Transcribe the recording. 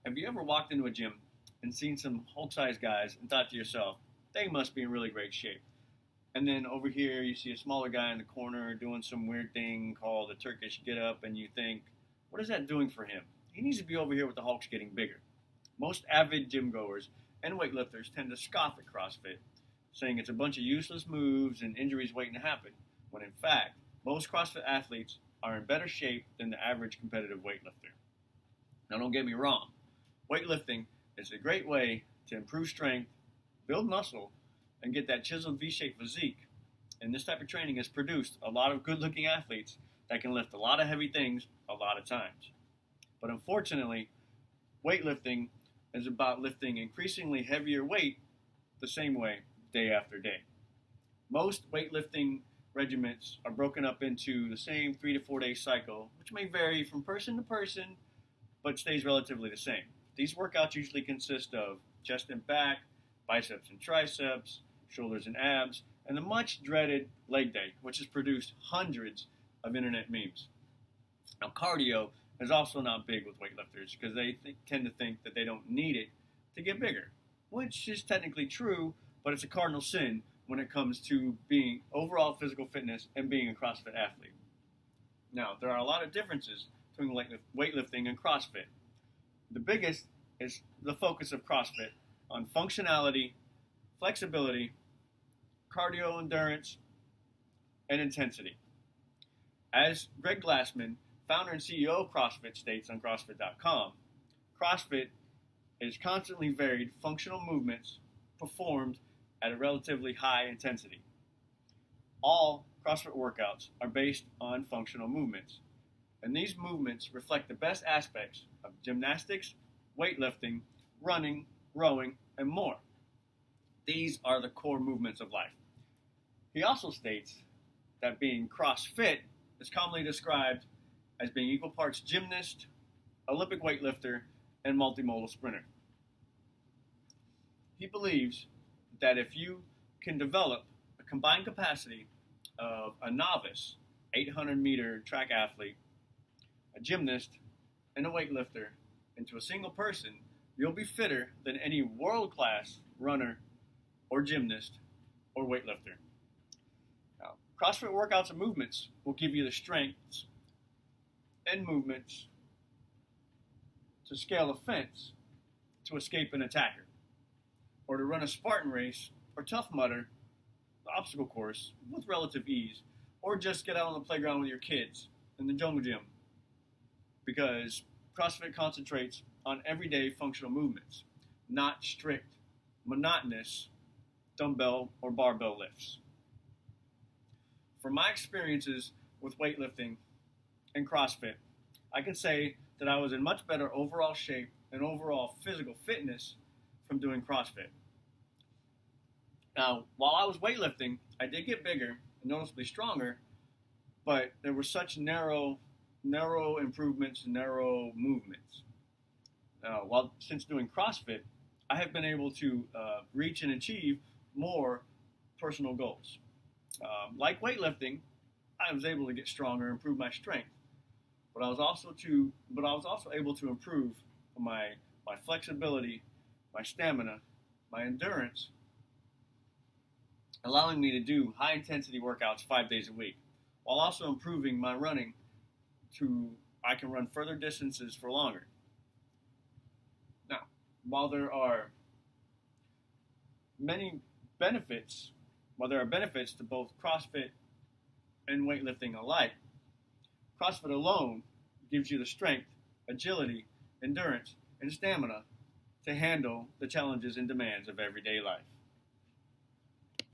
Have you ever walked into a gym and seen some Hulk-sized guys and thought to yourself, they must be in really great shape? And then over here you see a smaller guy in the corner doing some weird thing called a Turkish get-up, and you think, what is that doing for him? He needs to be over here with the Hulks getting bigger. Most avid gym goers and weightlifters tend to scoff at CrossFit, saying it's a bunch of useless moves and injuries waiting to happen, when in fact, most CrossFit athletes are in better shape than the average competitive weightlifter. Now don't get me wrong, weightlifting is a great way to improve strength, build muscle, and get that chiseled V-shaped physique. And this type of training has produced a lot of good-looking athletes that can lift a lot of heavy things a lot of times. But unfortunately, weightlifting is about lifting increasingly heavier weight the same way day after day. Most weightlifting regimens are broken up into the same 3 to 4 day cycle, which may vary from person to person, but stays relatively the same. These workouts usually consist of chest and back, biceps and triceps, shoulders and abs, and the much dreaded leg day, which has produced hundreds of internet memes. Now, cardio is also not big with weightlifters because they tend to think that they don't need it to get bigger, which is technically true, but it's a cardinal sin when it comes to being overall physical fitness and being a CrossFit athlete. Now, there are a lot of differences between weightlifting and CrossFit. The biggest is the focus of CrossFit on functionality, flexibility, cardio endurance, and intensity. As Greg Glassman, founder and CEO of CrossFit, states on CrossFit.com, CrossFit is constantly varied functional movements performed at a relatively high intensity. All CrossFit workouts are based on functional movements, and these movements reflect the best aspects of gymnastics, weightlifting, running, rowing, and more. These are the core movements of life. He also states that being CrossFit is commonly described as being equal parts gymnast, Olympic weightlifter, and multimodal sprinter. He believes that if you can develop a combined capacity of a novice 800-meter track athlete, a gymnast, and a weightlifter into a single person, you'll be fitter than any world-class runner or gymnast or weightlifter. Now, CrossFit workouts and movements will give you the strengths and movements to scale a fence to escape an attacker, or to run a Spartan race or Tough Mudder, the obstacle course, with relative ease, or just get out on the playground with your kids in the jungle gym, because CrossFit concentrates on everyday functional movements, not strict, monotonous dumbbell or barbell lifts. From my experiences with weightlifting and CrossFit, I can say that I was in much better overall shape and overall physical fitness from doing CrossFit. Now, while I was weightlifting, I did get bigger and noticeably stronger, but there were such narrow improvements, narrow movements. Since doing CrossFit, I have been able to reach and achieve more personal goals. Like weightlifting, I was able to get stronger, improve my strength, but I was also able to improve my flexibility, my stamina, my endurance, allowing me to do high intensity workouts 5 days a week, while also improving my running I can run further distances for longer. Now, while there are benefits to both CrossFit and weightlifting alike, CrossFit alone gives you the strength, agility, endurance, and stamina to handle the challenges and demands of everyday life.